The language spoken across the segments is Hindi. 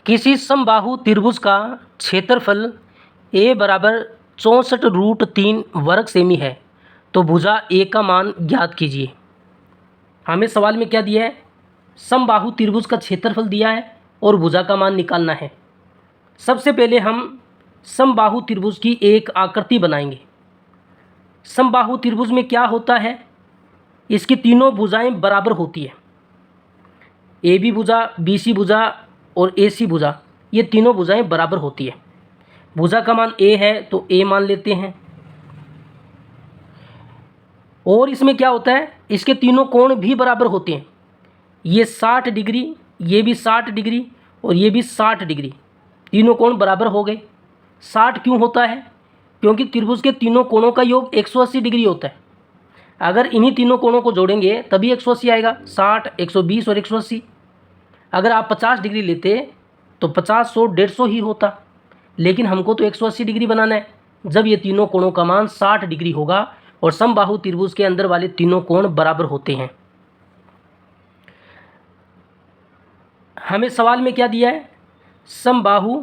किसी समबाहु त्रिभुज का क्षेत्रफल a बराबर 64√3 वर्ग सेमी है तो भुजा ए का मान ज्ञात कीजिए। हमें सवाल में क्या दिया है, समबाहु त्रिभुज का क्षेत्रफल दिया है और भुजा का मान निकालना है। सबसे पहले हम समबाहु त्रिभुज की एक आकृति बनाएंगे। समबाहु त्रिभुज में क्या होता है, इसकी तीनों भुजाएं बराबर होती है। ए बी भुजा, बी सी भुजा और ए सी भुजा, ये तीनों भुजाएं बराबर होती है। भुजा का मान ए है तो ए मान लेते हैं। और इसमें क्या होता है, इसके तीनों कोण भी बराबर होते हैं। ये 60 डिग्री, ये भी 60 डिग्री और ये भी 60 डिग्री, तीनों कोण बराबर हो गए। 60 क्यों होता है, क्योंकि त्रिभुज के तीनों कोणों का योग 180 डिग्री होता है। अगर इन्हीं तीनों कोणों को जोड़ेंगे तभी 180 आएगा, 60, 120 और 180। अगर आप 50 डिग्री लेते तो 50, 100, 150 ही होता, लेकिन हमको तो 180 डिग्री बनाना है। जब ये तीनों कोणों का मान 60 डिग्री होगा और समबाहु त्रिभुज के अंदर वाले तीनों कोण बराबर होते हैं। हमें सवाल में क्या दिया है, समबाहु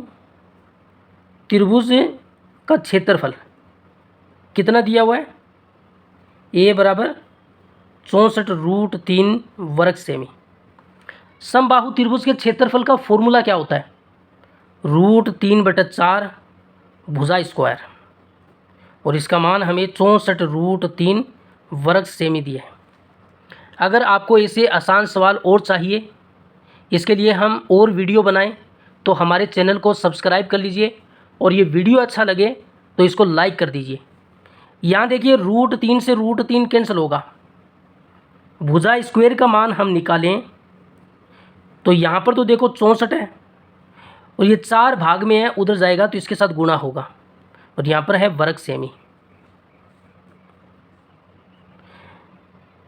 त्रिभुज का क्षेत्रफल कितना दिया हुआ है, a बराबर 64√3 वर्ग सेमी। समबाहु त्रिभुज के क्षेत्रफल का फॉर्मूला क्या होता है, √3/4 भुजा स्क्वायर, और इसका मान हमें 64√3 वर्ग सेमी दिया है। अगर आपको ऐसे आसान सवाल और चाहिए, इसके लिए हम और वीडियो बनाएं, तो हमारे चैनल को सब्सक्राइब कर लीजिए और ये वीडियो अच्छा लगे तो इसको लाइक कर दीजिए। यहाँ देखिए √3 से √3 कैंसिल होगा। भुजा स्क्वायर का मान हम निकालें तो यहाँ पर तो देखो 64 है और ये 4 भाग में है, उधर जाएगा तो इसके साथ गुणा होगा और यहाँ पर है वर्ग सेमी।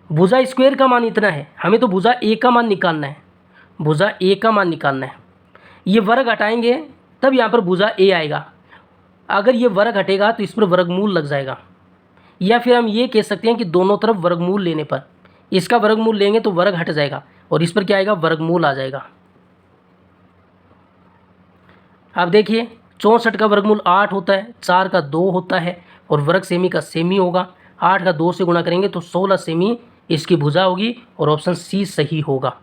भुजा स्क्वायर का मान इतना है, हमें तो भुजा ए का मान निकालना है। भुजा ए का मान निकालना है, ये वर्ग हटाएंगे तब यहाँ पर भुजा ए आएगा। अगर ये वर्ग हटेगा तो इस पर वर्गमूल लग जाएगा, या फिर हम ये कह सकते हैं कि दोनों तरफ वर्गमूल लेने पर इसका वर्गमूल लेंगे तो वर्ग हट जाएगा और इस पर क्या आएगा, वर्गमूल आ जाएगा। अब देखिए 64 का वर्गमूल 8 होता है, 4 का 2 होता है और वर्ग सेमी का सेमी होगा। 8 का 2 से गुणा करेंगे तो 16 सेमी इसकी भुजा होगी और ऑप्शन सी सही होगा।